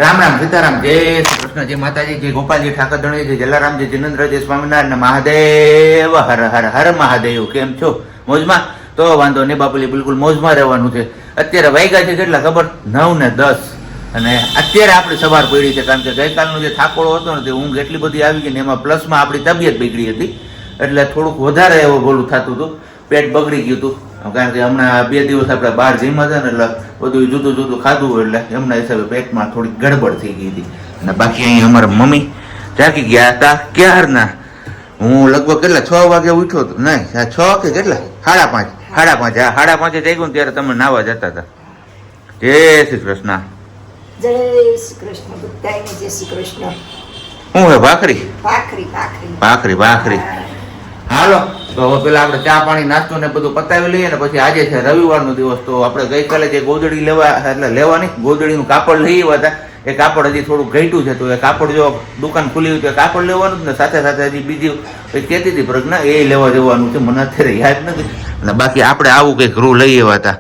રામ રામ સીતારામ, જય શ્રી કૃષ્ણ, જય માતાજી, જય ગોપાલજી, ઠાકર ધણી, જય જલારામ, જય જિનેન્દ્ર, જય સ્વામિનારાયણ, મહાદેવ, હર હર હર મહાદેવ. કેમ છો? મોજમાં? તો વાંધો નહીં બાપુલી, બિલકુલ મોજમાં રહેવાનું છે. અત્યારે વાગ્યા છે કેટલા ખબર? 9 ને 10. અને અત્યારે આપણી સવાર પડી છે, કારણ કે ગઈકાલનો જે થાકોડો હતો ને તે ઊંઘ એટલી બધી આવી ગઈ ને એમાં પ્લસમાં આપણી તબિયત બગડી હતી, એટલે થોડુંક વધારે એવું બોલું થતું હતું, પેટ બગડી ગયું હતું. કારણ કે હમણાં 2 દિવસ આપણે બહાર જમ્યા હતા ને એટલે બધું જુદું જુદું ખાધું, એટલે એમના હિસાબે પેટમાં થોડીક ગડબડ થઈ ગઈ હતી. અને બાકી અહીં અમારા મમ્મી જાગી ગયા હતા ક્યારના. હું લગભગ કેટલા 6 વાગે ઉઠ્યો હતો, નહીં 6 કે કેટલા 5:30 5:30 થઈ ગયું ત્યારે તમે નાવા જતા હતા. જય શ્રી કૃષ્ણ. જય શ્રી કૃષ્ણ. બધાને જય શ્રી કૃષ્ણ. શું હે? ભાખરી ભાખરી ભાખરી ભાખરી ભાખરી. હાલો તો હવે પેલા આપણે ચા પાણી નાસ્તો ને બધું પતાવી લઈએ ને પછી આજે છે રવિવારનો દિવસ. તો આપણે ગઈકાલે જે ગોદડી લેવાની ગોદડીનું કાપડ લઈ આવ્યા હતા, એ કાપડ હજી થોડું ઘટ્યું છે. તો એ કાપડ જો દુકાન ખુલી હોય તો એ કાપડ લેવાનું જ ને સાથે સાથે હજી બીજી કહેતી હતી પ્રજ્ઞા, એ લેવા જવાનું છે, મને અત્યારે યાદ નથી. અને બાકી આપણે આવું કંઈક રૂ લઈ આવ્યા હતા.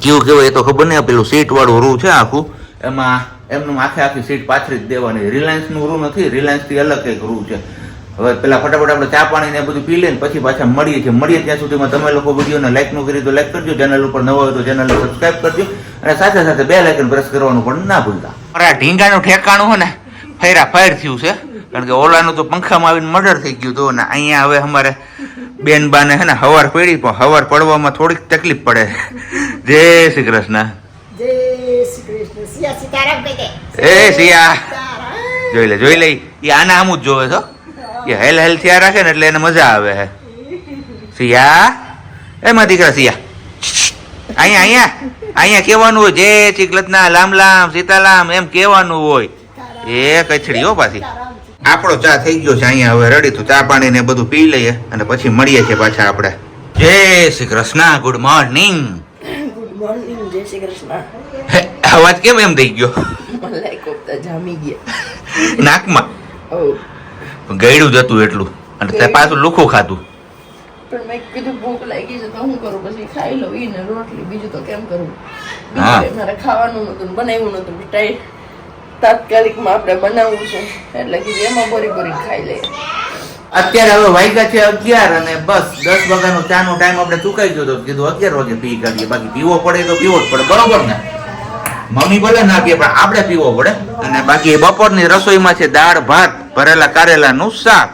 કેવું કેવું એ તો ખબર નહીં, પેલું સીટ વાળું રૂ છે આખું, એમાં એમનું આખી સીટ પાથરી જ દેવાની. રિલાયન્સનું રૂ નથી, રિલાયન્સથી અલગ કંઈક રૂ છે. હવે પેલા ફટાફટ આપણે ચા પાણી ને બધું પી લઈને પછી પાછા મળીએ ત્યાં સુધીમાં તમે લોકો વિડીયોને લાઈક નું કરી તો લાઈક કરજો, ચેનલ ઉપર નવો હોય તો ચેનલને સબસ્ક્રાઈબ કરજો, અને સાથે સાથે બેલ આઇકન પ્રેસ કરવાનું પણ ના ભૂલતા. મારા ઢીંગાનું ઠેકાણું છે ને ફેર થયું છે, કારણ કે ઓલાનું તો પંખામાં આવીને મર્ડર થઈ ગયું હતું. અને અહીંયા હવે અમારે બેન બાને હે ને હવાર પડી, પણ હવાર પડવામાં થોડીક તકલીફ પડે. જય શ્રી કૃષ્ણ. જય શ્રી કૃષ્ણ. સિયા સીતારામ કહી દે. એ સિયા જોઈ લે એ આના આમ જ જોવે છો, એ હેલ થયા રાખે ને એટલે એને મજા આવે હે. સિયા એમાં દીકરા સિયા અહીંયા કહેવાનું હોય જય શ્રી કૃષ્ણ, લામ લામ સીતાલામ એમ કહેવાનું હોય. એ કચડી હો પાછી. આપણો ચા થઈ ગયો છે અહીંયા હવે રેડી, તો ચા પાણી ને બધું પી લઈએ અને પછી મળીએ છીએ પાછા આપણે. જય Shri Krishna. Good morning. Good morning. જય શ્રી કૃષ્ણ. અવાજ કેમ એમ થઈ ગયો? મલાઈ કોફતા જામી ગયા નાકમાં. ઓ ગળ્યું જ હતું એટલું, અને તે પાછું લુખું ખાધું. પણ મેં કીધું ભૂખ લાગી છે તો હું કરું, પછી ખાઈ લઉં ઈ ને રોટલી, બીજું તો કેમ કરું. હા. મારે ખાવાનું નતું, બનાવ્યું નતું, તાત્કાલિકમાં આપણે બનાવવું છે એટલે કીધું એમાં બોરી ખાઈ લઈએ. અત્યારે હવે વાગ્યા છે 11 અને બસ 10 વાગ્યાનો ચાનો ટાઈમ આપણે ચૂકાઈ ગયો તો કીધું 11 વાગે પી કાઢીએ. બાકી પીવો પડે તો પીવો જ પડે, બરોબર ને? મમ્મી ભલે ના પીએ પણ આપણે પીવો પડે. અને બાકી બપોરની રસોઈમાં છે દાળ ભાત, ભરેલા કારેલાનું શાક.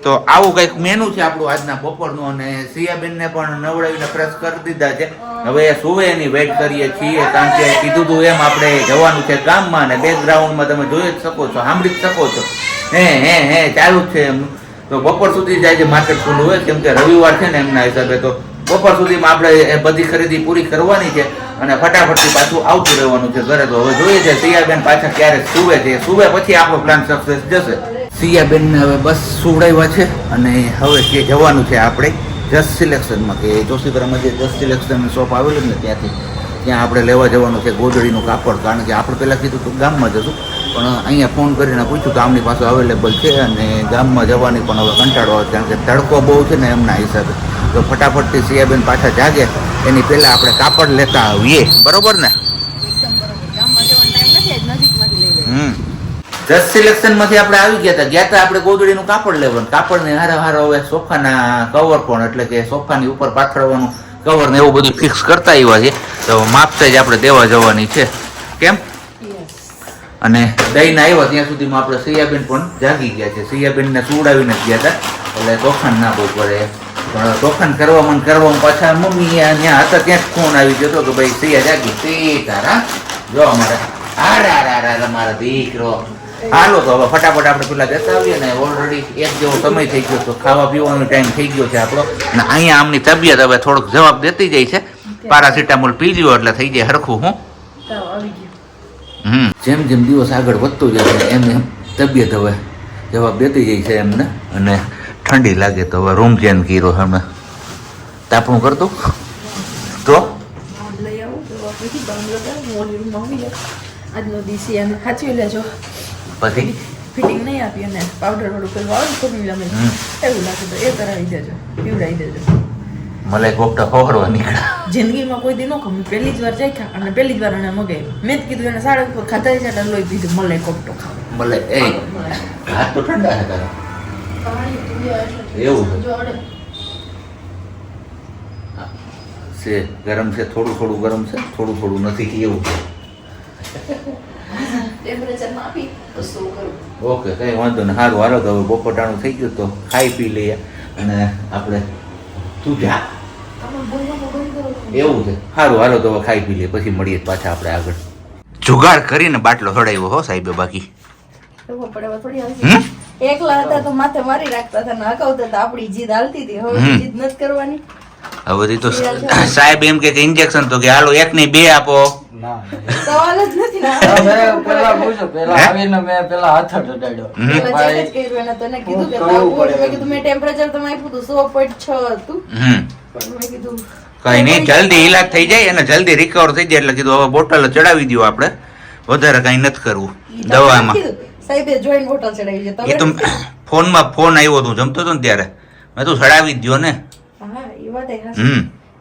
તો આવું કંઈક મેનુ છે આપણું આજના બપોરનું. અને સિયાબેનને પણ નવડાવીને ફ્રેશ કરી દીધા છે. હવે સુવે એની વેઇટ કરીએ છીએ, કારણ કે કીધું તું એમ આપણે જવાનું છે ગામમાં, અને બેકગ્રાઉન્ડમાં તમે જોઈ જ શકો છો, સાંભળી જ શકો છો, હે ચાલુ જ છે એમનું. તો બપોર સુધી જાય છે માર્કેટ ખુલ્લું હોય, કેમ કે રવિવાર છે ને એમના હિસાબે. તો બપોર સુધીમાં આપણે એ બધી ખરીદી પૂરી કરવાની છે અને ફટાફટથી પાછું આવતું રહેવાનું છે ઘરે. તો હવે જોઈએ છે સિયાબેન પાછા ક્યારે સુવે છે, સુવે પછી આપણો પ્લાન સક્સેસ જશે. સિયાબેનને હવે બસ સુવડાવ્યા છે અને હવે કે જવાનું છે આપણે જસ્ટ સિલેક્શનમાં, કે ચોસીપરામાં જે જસ્ટ સિલેક્શન શોપ આવેલું ને ત્યાં આપણે લેવા જવાનું છે ગોદડીનું કાપડ. કારણ કે આપણે પહેલાં કીધું તો ગામમાં જશું, પણ અહીંયા ફોન કરીને પૂછ્યું તો આમની પાસે અવેલેબલ છે, અને ગામમાં જવાની પણ હવે કંટાળો આવે, કારણ કે તડકો બહુ છે ને એમના હિસાબે. તો ફટાફટથી સિયાબેન પાછા જાગે એની પહેલાં આપણે કાપડ લેતા આવીએ, બરોબર ને? જસ્ટ સિલેક્શનમાંથી આપણે આવી ગયા હતા આપણે ગોદડીનું કાપડ લેવાનું. કાપડને હારો હવે સોફાના કવર પણ, એટલે કે સોફાની ઉપર પાથરવાનું કવર ને એવું બધું ફિક્સ કરતા આવ્યા છે. તો માપ સાઈઝ આપણે દેવા જવાની છે, કેમ? અને દઈને આવ્યા ત્યાં સુધીમાં આપણે સિયાબેન પણ જાગી ગયા છે. સિયાબેનને સુવડાવીને ગયા હતા એટલે તોફાન ના બહુ પડે, પણ તોફાન કરવામાં પાછા મમ્મી ત્યાં હતા ત્યાં ફોન આવી ગયો હતો કે ભાઈ સિયા જાગી. સીતારા જો અમારે મારા દીકરો. હાલો તો હવે ફટાફટ આપણે પેલા જતા આવીએ ને, ઓલરેડી 1 જેવો સમય થઈ ગયો, તો ખાવા પીવાનો ટાઈમ થઈ ગયો છે આપણો. અને અહીંયા આમની તબિયત હવે થોડોક જવાબ દેતી જાય છે. પારાસિટામોલ પી લ્યો એટલે થઈ જાય હરખું. જેમ જેમ દિવસ આગળ વધતો જાય છે એમ તબિયત હવે જવાબ દેતી જાય છે એમને. અને ઠંડી લાગે તો હવે રૂમ ચેન્જ કર્યો અમે. તાપણું કરતું તો આજનો દિવસે એને સાચવી લેજો, પછી ફિટિંગ નહીં આપી અને પાવડર વાળું પેલું આવે ને ફોર્મ્યુલા એવું લાગે તો એ કરાવી દેજો, પીવડાવી દેજો. મલાઈ કોફતા ખવડવા નીકળ્યા. જિંદગીમાં કોઈ દી ન ખાવ પહેલી જ વાર જાય અને પહેલી જ વાર એને મગાવ્યું. મેં જ કીધું એને સાડા ઉપર ખાતા છે એટલે લોહી પીધું મલાઈ કોફતો ખાવ. મલાઈ હાથ તો ઠંડા છે તારા. એવું છે ગરમ છે, થોડું થોડું ગરમ છે, થોડું થોડું નથી એવું છે. ઓકે કઈ વાંધો નહીં. સારું હાલો તો હવે બપોટાણું થઈ ગયું તો ખાઈ પી લઈએ અને આપણે તું જા. એવું છે સારું હાલો તો હવે ખાઈ પી લઈએ પછી મળીએ પાછા આપણે આગળ. જુગાડ કરીને બાટલો ચડાવ્યો હો સાહેબે બાકી. એકલા હતા તો માથે મારી રાખતા હતા ને હકાવતા હતા. આપણી જીદ હાલતી હતી, હવે જીદ નથી કરવાની. હવે તો સાહેબ એમ કે ઇન્જેક્શન તો કે હાલો એક ની બે આપો. સવાલ જ નથી ને. પેલા પૂછો, પેલા આવીને મેં પેલા હાથ અડાડ્યો. પેલા check જ કર્યું એને તો એને કીધું કે તાવ મેં કીધું મેં ટેમ્પરેચર તો આપ્યું હતું 100.6 હતું. પણ મેં કીધું કઈ નહીં, જલ્દી ઈલાજ થઈ જાય અને જલ્દી રિકવર થઈ જાય એટલે કીધું હવે બોટલ ચડાવી દો આપણે, વધારે કઈ નથી કરવું દવામાં. સાહેબે જોઈન બોટલ ચડાવી છે. એ તો ફોનમાં ફોન આવ્યો હતો જમતો હતો ને ત્યારે મેં તું ચડાવી જ દો ને. હા એ વાત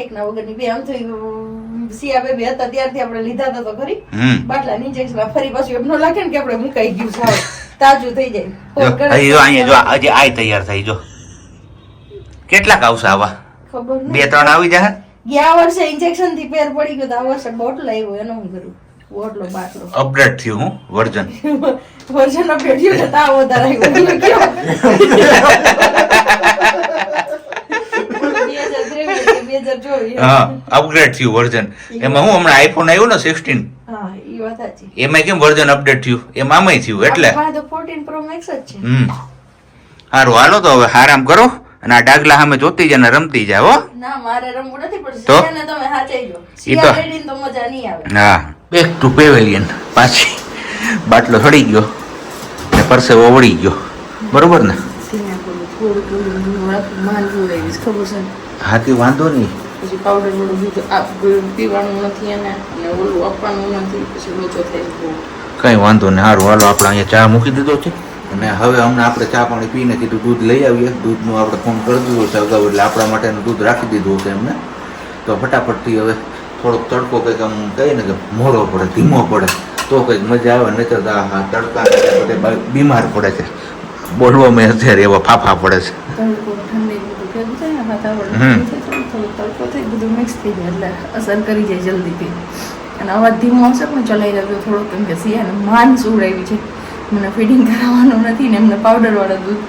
એક ના વગરની બે આમ થઈ સિયા બેબી હતા ત્યારથી આપણે લીધા હતા તો ખરી બાટલા ઇન્જેક્શન ફરી પાછું એમ ન લાગે ને કે આપણે મુકાઈ ગયું સાવ તાજું થઈ જાય. અહીંયા હજી આય તૈયાર થઈ જો. કેટલાક આવશે આવા? ખબર નહીં, 2-3 આવી જાય. ગયા વર્ષે ઇન્જેક્શન થી પેર પડી ગયો તો આ વર્ષે બોટલ આવ્યો એનો હું કરું બોટલો બાટલો અપડેટ થયું હું વર્ઝન વર્ઝન અપડેટ થયું ને તાવ વધારે હા અપગ્રેડ થયું વર્ઝન. એમાં હું હમણાં આઈફોન આવ્યું ને 16 એમાં કેમ વર્ઝન અપડેટ થયું એમાં આમાંય થયું એટલે. સારું હાલો તો હવે આરામ કરો અને આ ડાગલા સામે જોતી જાય ને રમતી જાય હો. ના મારે રમવું નથી પણ તો? સિયાને તમે હાચેજો. ઈ તો સિયા રેડીને તો મજા નહીં આવે. હા બેક ટુ પેવેલિયન. પાછી બાટલો સડી ગયો ને પરસેવો વળી ગયો બરોબર ને. હાથી વાંધો નહીં. પછી પાવડર વાળું દૂધ પીવાનું નથી એને અને ઓલું આપવાનું નથી પછી લોચો થાય. કઈ વાંધો નહીં. સારું હાલો આપણે અહીંયા ચા મૂકી દીધો છે અને હવે હમણાં આપણે ચા પાણી પીને કીધું દૂધ લઈ આવીએ. દૂધનું આપણે ફોન કરી દીધો છે અગાઉ એટલે આપણા માટેનું દૂધ રાખી દીધું છે એમને. તો ફટાફટથી હવે થોડોક તડકો કંઈક આમ કહીએ ને કે મોડો પડે ધીમો પડે તો કંઈક મજા આવે, નહીં તો હા તડકા બધે બીમાર પડે છે. બોલવામાં અત્યારે એવા ફાફા પડે છે. બધું મિક્સ થઈ જાય એટલે અસર કરી જાય જલ્દીથી. અને અવાજ ધીમો આવશે પણ ચલાવી રહ્યો થોડો કેમ કે સિયાને માન સુવડાવી છે. મને ફીડિંગ કરાવવાનું નથી ને એમને પાવડરવાળું દૂધ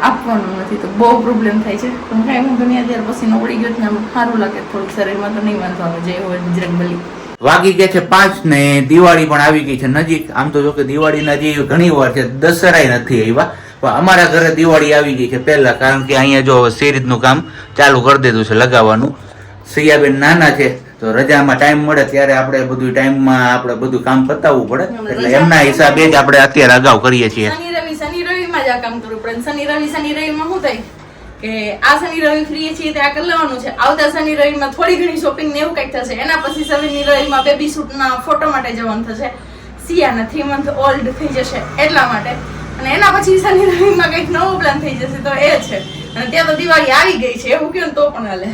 આપવાનું નથી તો બહુ પ્રોબ્લેમ થાય છે. પણ કાંઈ હું ગમે ત્યારે પસીનો ઉડી ગયો ને સારું લાગે થોડુંક શરીરમાં તો નહીં વાંધો આવે. જે હોય બજરંગ બલી. વાગી ગયા છે 5 ને દિવાળી પણ આવી ગઈ છે નજીક. આમ તો જો કે દિવાળીના જે ઘણી વાર છે દશેરાય નથી આવ્યા પણ અમારા ઘરે દિવાળી આવી ગઈ છે પહેલા, કારણ કે અહીંયા જો સિરીજનું કામ ચાલુ કરી દીધું છે લગાવવાનું. સિયાબેન નાના છે તો રજામાં ટાઈમ મળે ત્યારે આપણે બધું ટાઈમમાં આપણે બધું કામ પતાવવું પડે એટલે એમના હિસાબે જ આપણે અત્યારે અગાઉ કરીએ છીએ. શનિ રવિમાં જ આ કામ કરવું પડે. શનિ રવિમાં શું થાય કે આ શનિ રવિ ફ્રી છીએ તે આ કરી લેવાનું છે. આવતા શનિ રવિમાં થોડી ઘણી શોપિંગ ને એવું કંઈક થશે. એના પછી શનિ રવિમાં બેબી શૂટના ફોટો માટે જવાનું થશે. સિયાના 3 month ઓલ્ડ થઈ જશે એટલા માટે. અને એના પછી શનિ રવિમાં કંઈક નવો પ્લાન થઈ જશે તો એ છે. અને ત્યાં તો દિવાળી આવી ગઈ છે એવું કહો તો પણ હાલે.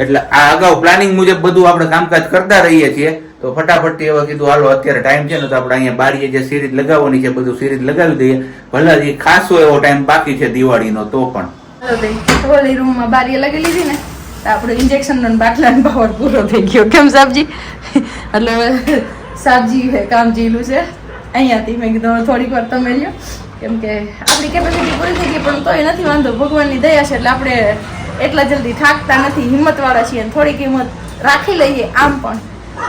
એટલે આ અગાઉ પ્લાનિંગ મુજબ બધું આપણે કામકાજ કરતા રહીએ છીએ. તો ફટાફટથી હવે કીધું હાલો અત્યારે ટાઈમ છે ને તો આપણે અહીંયા બારીએ જે સિરીજ લગાવવાની છે બધું સિરીજ લગાવી દઈએ. ભલે હજી ખાસો એવો ટાઈમ બાકી છે દિવાળીનો તો પણ. ઓલી રૂમમાં બારીએ લગી લીધી ને તો આપણે ઇન્જેક્શનનો બાટલાનો પાવર પૂરો થઈ ગયો. કેમ સાબજી? એટલે સાબજી કામ ચીલું છે અહીંયાથી. મેં કીધું થોડીક વાર તમે લ્યો કેમ કે આપણી કેપેસિટી પૂરી થઈ ગઈ પણ તોય નથી વાંધો. ભગવાનની દયા છે એટલે આપણે એટલા જલ્દી થાકતા નથી, હિંમતવાળા છીએ. થોડીક હિંમત રાખી લઈએ આમ પણ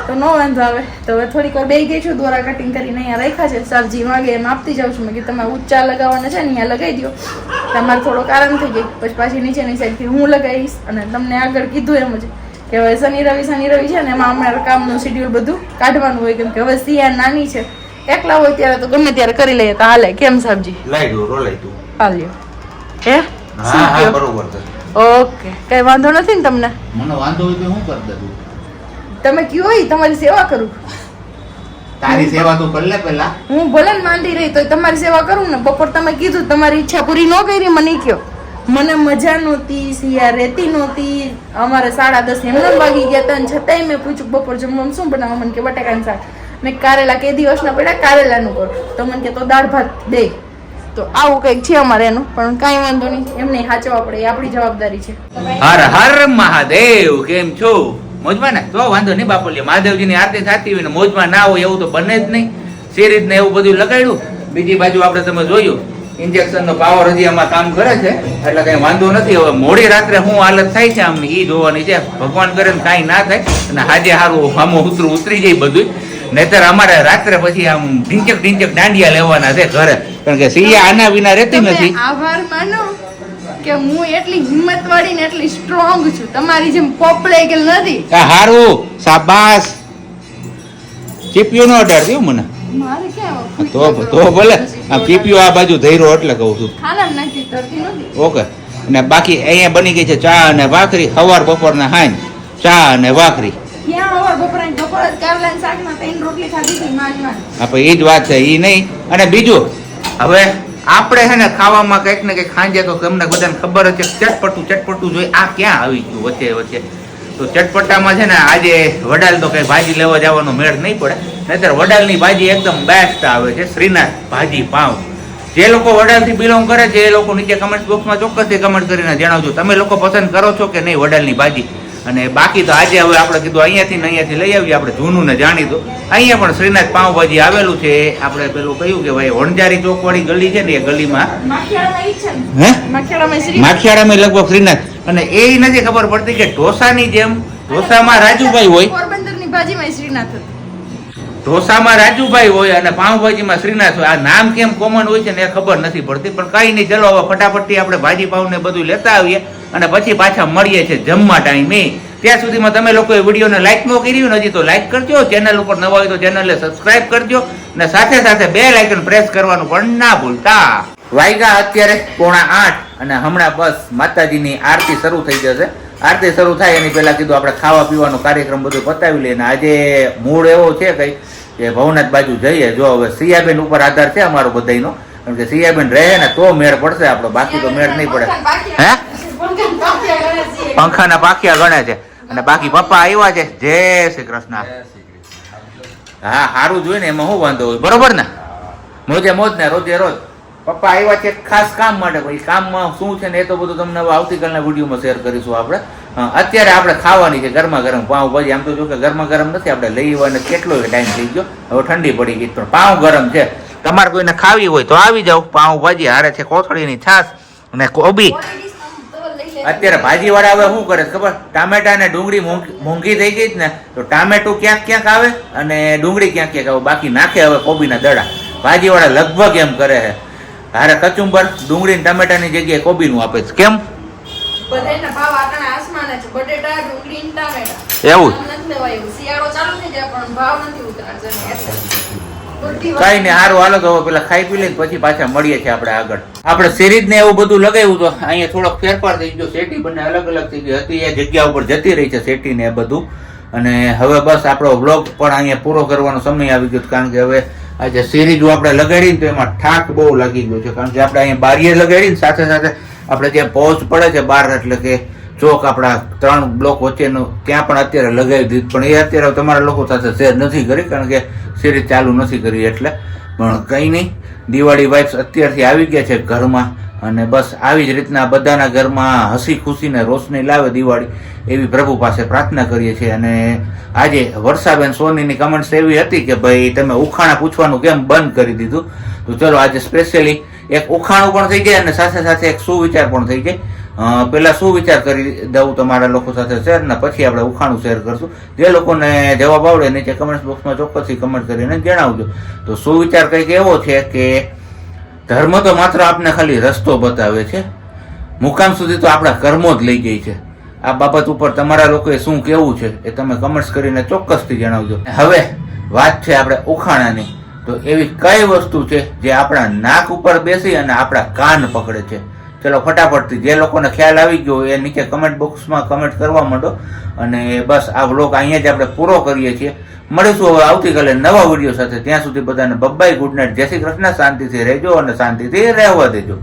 તો ન વાંધો આવે. તો હવે થોડીક વાર બેસી ગઈ છું, દોરા કટિંગ કરીને અહીંયા રાખ્યા છે. સબ્જી માંગે એમ આપતી જાઉં છું. મેં કીધું તમે ઊંચા લગાવવાના છે ને અહીંયા લગાવી દો તમારે થોડોક આરામ થઈ જાય. પછી પાછી નીચેની સાઈડથી હું લગાવીશ અને તમને આગળ કીધું એમ જ કે હવે શનિ રવિ છે ને એમાં અમારા કામનું શેડ્યુલ બધું કાઢવાનું હોય કેમ કે હવે સિયા નાની છે. એકલા હોય ત્યારે તો ગમે ત્યારે કરી લઈએ તો હાલે. કેમ સાબજી? લાઈ દો રોલાઈ દો હાલ્યો હે હા હા બરોબર છે. ઓકે કઈ વાંધો નથી ને તમને? મને વાંધો હોય તો હું કરી દઉં. તમે કયો ઈ તમારી સેવા કરું. તારી સેવા તો કર લે પહેલા. હું ભલે ને માંડી રહી તો તમારી સેવા કરું ને. બપોર તમે કીધું તમારી ઈચ્છા પૂરી ન કરી મને કયો મને મજા નહોતી, સિયા રહેતી નહોતી. અમારે 10:30 એમનેમ વાગી ગયા હતા અને છતાંય મેં પૂછ્યું બપોર જમવામાં શું બનાવો? મને કે બટાકાનું શાક. મેં કારેલા કે દિવસના પડ્યા કારેલાનું કરો તો મને કે તો દાળ ભાત દે. તો આવું કંઈક છે અમારે એનું, પણ કાંઈ વાંધો નહીં, એમને સાચવવા પડે, એ આપણી જવાબદારી છે. હર હર મહાદેવ, કેમ છો? મોજમાં ને? તો વાંધો નહીં બાપુલિયા, મહાદેવજીની આરતી થતી હોય ને મોજમાં ના હોય એવું તો બને જ નહીં. સિરીજ ને એવું બધું લગાડ્યું. બીજી બાજુ આપણે તમે જોયું ઇન્જેક્શન નો પાવર હજી આમાં કામ કરે છે એટલે કઈ વાંધો નથી. હવે મોડી રાત્રે શું હાલત થાય છે આમની ઈ જોવાની છે. ભગવાન કરે ને કાંઈ ના થાય અને હાજે હારું આમો ઉતરી જાય બધું. નહીતર અમારે રાત્રે પછી આમ ઢીંચક દાંડિયા લેવાના છે ઘરે, કારણ કે સિયા આના વિના રહેતી નથી. આભાર માનો કે હું એટલી હિંમત વાળી ને એટલી સ્ટ્રોંગ છું, તમારી જેમ પોપડે કે નથી. હારું, શાબાશ. ચીપિયો નો અડાડ દઉં મને. મારે ક્યાં તો ભલે આ પીપીઓ આ બાજુ ધૈરો એટલે કહું છું. ખાના નાખી તરતી નથી. ઓકે. અને બાકી અહીંયા બની ગઈ છે ચા અને ભાખરી. સવાર બપોરના હાઈ ચા અને ભાખરી. ક્યાં હવાર બપોરે બપોરે કારેલાના શાકમાં 3 રોટલી ખાધી હતી માંડ. આપણે એ જ વાત છે, એ નહીં. અને બીજું હવે આપણે છે ને ખાવામાં કંઈક ને કંઈક ખાંજે તો તમને બધાને ખબર જ છે ચટપટું જોઈએ. આ ક્યાં આવી ગયું વચ્ચે તો ચટપટામાં છે ને આજે વડાલ તો કઈ ભાજી લેવા જવાનો મેળ નહીં પડે. નહીતર વડાલની ભાજી એકદમ બેસ્ટ આવે છે, શ્રીનાથ ભાજી પાવ. જે લોકો વડાલથી બિલોંગ કરે છે એ લોકો નીચે કમેન્ટ બોક્સમાં ચોક્કસથી કમેન્ટ કરીને જણાવજો તમે લોકો પસંદ કરો છો કે નહીં વડાલની ભાજી. અને બાકી તો આજે હવે આપણે કીધું અહીંયાથી લઈ આવીએ, આપણે જૂનું ને જાણીતું. અહીંયા પણ શ્રીનાથ પાવભાજી આવેલું છે. આપણે પેલું કહ્યું કે ભાઈ વણજારી ચોકવાળી ગલી છે ને એ ગલીમાં માખિયાળામાં લગભગ શ્રીનાથ. અને એ નથી ખબર પડતી કે ઢોસાની જેમ ઢોસામાં રાજુભાઈ હોય, પોરબંદરની ભાજીમાં શ્રીનાથ, ઢોસામાં રાજુભાઈ હોય અને પાવભાજીમાં શ્રીનાથ હોય. આ નામ કેમ કોમન હોય છે ને એ ખબર નથી પડતી. પણ કઈ નહીં, ચલો હવે ફટાફટથી આપણે ભાજી પાવ ને બધું લેતા આવીએ અને પછી પાછા મળીએ છીએ જમવા ટાઈમે. ત્યાં સુધીમાં તમે લોકોએ વિડીયોને લાઈક ન કર્યું ને હજી તો લાઈક કરજો. ચેનલ ઉપર નવા હોય તો ચેનલને સબસ્ક્રાઇબ કરજો અને સાથે બેલ આઇકન પ્રેસ કરવાનું પણ ના ભૂલતા. વાગ્યા અત્યારે 7:45 અને હમણાં બસ માતાજીની આરતી શરૂ થઈ જશે. આરતી શરૂ થાય એની પહેલા કીધું આપણે ખાવા પીવાનો કાર્યક્રમ બધું પતાવી લઈએ. આજે મૂળ એવો છે કઈ કે ભવનાથ બાજુ જઈએ. જો હવે સિયાબેન ઉપર આધાર છે અમારો બધાનો, કારણ કે સિયાબેન રહે ને તો મેળ પડશે આપણો, બાકી તો મેળ નહીં પડે. હે પંખાના પાખિયા ગણે છે. અને બાકી પપ્પા આવ્યા છે. જય શ્રી કૃષ્ણ. હા સારું જોઈ ને એમાં શું વાંધો હોય, બરોબર ને? મોજે મોજ ને રોજે રોજ. પપ્પા આવ્યા છે ખાસ કામ માટે. પછી કામમાં શું છે ને એ તો બધું તમને હવે આવતીકાલના વિડીયોમાં શેર કરીશું આપણે. અત્યારે આપણે ખાવાની છે ગરમા ગરમ પાઉંભાજી. આમ તો જો કે ગરમા ગરમ નથી, આપણે લઈ આવવાનો કેટલો ટાઈમ થઈ ગયો, હવે ઠંડી પડી ગઈ, પણ પાઉં ગરમ છે. તમારે કોઈને ખાવી હોય તો આવી જાવ. પાઉંભાજી હારે છે કોથળીની છાશ અને કોબી. અત્યારે ભાજી વાળા હવે શું કરે ખબર? ટામેટા ને ડુંગળી મોંઘી થઈ ગઈ ને તો ટામેટું ક્યાંક આવે અને ડુંગળી ક્યાંક આવે, બાકી નાખે હવે કોબીના દડા. ભાજી વાળા લગભગ એમ કરે છે, હારે કચુંબર ડુંગળી ટામેટાની જગ્યાએ કોબીનું આપે છે. કેમ? બધાયના ભાવ આટલા આસમાને છે. બટેટા, ડુંગળી, ટામેટા. એવું નથી લેવાયું. શિયાળો ચાલુ થઈ જાય પણ ભાવ નથી ઉતરતો. કઈ ને હારું હાલો તો પેલા ખાઈ પી લઈને પછી પાછા મળીએ છીએ આપણે આગળ. આપણે સિરીજ ને એવું બધું લગાવ્યું તો અહીંયા થોડોક ફેરફાર થઈ ગયો. સેટી બંને અલગ અલગ થઈ ગઈ હતી, એ જગ્યા ઉપર જતી રહી છે સેટી ને એ બધું. અને હવે બસ આપણો વ્લોગ પણ અહીંયા પૂરો કરવાનો સમય આવી ગયો, કારણ કે હવે આજે સિરીજ આપણે લગાડીને તો એમાં ઠાક બહુ લાગી ગયો છે. કારણ કે આપણે અહીંયા બારીએ લગાડીને સાથે આપણે ત્યાં પહોંચ પડે છે બહાર, એટલે કે ચોક આપણા 3 બ્લોક વચ્ચેનું ત્યાં પણ અત્યારે લગાવી દીધું. પણ એ અત્યારે તમારા લોકો સાથે શેર નથી કરી, કારણ કે સિરીજ ચાલુ નથી કરી એટલે. પણ કંઈ નહીં, દિવાળી વાઇબ્સ અત્યારથી આવી ગયા છે ઘરમાં. અને બસ આવી જ રીતના બધાના ઘરમાં હસી ખુશીને રોશની લાવે દિવાળી, એવી પ્રભુ પાસે પ્રાર્થના કરીએ છીએ. અને આજે વર્ષાબેન સોનીની કમેન્ટ્સ એવી હતી કે ભાઈ તમે ઉખાણા પૂછવાનું કેમ બંધ કરી દીધું. તો ચલો આજે સ્પેશિયલી એક ઉખાણું પણ થઈ જાય અને સાથે એક સુવિચાર પણ થઈ જાય. પેલા સુવિચાર કરી દઉં તમારા લોકો સાથે શેર ને પછી આપણે ઉખાણું શેર કરશું. જે લોકોને જવાબ આવડે નીચે કમેન્ટ બોક્સમાં ચોક્કસથી કમેન્ટ કરીને જણાવજો. તો સુવિચાર કંઈક એવો છે કે ધર્મ તો માત્ર આપને ખાલી રસ્તો બતાવે છે, મુકામ સુધી તો આપણા કર્મો જ લઈ જાય છે. આ બાબત ઉપર તમારા લોકોએ શું કહેવું છે એ તમે કમેન્ટ્સ કરીને ચોક્કસથી જણાવજો. હવે વાત છે આપણે ઉખાણાની. તો એવી કઈ વસ્તુ છે જે આપણા નાક ઉપર બેસી અને આપણા કાન પકડે છે? ચલો ફટાફટથી જે લોકોને ખ્યાલ આવી ગયો એ નીચે કમેન્ટ બોક્સમાં કમેન્ટ કરવા માંડો. અને બસ આ વ્લોગ અહીંયા જ આપણે પૂરો કરીએ છીએ. મળીશું હવે આવતીકાલે નવા વિડીયો સાથે. ત્યાં સુધી બધાને બબ્બાઈ, ગુડ નાઇટ, જય શ્રી કૃષ્ણ. શાંતિથી રહેજો અને શાંતિથી રહેવા દેજો.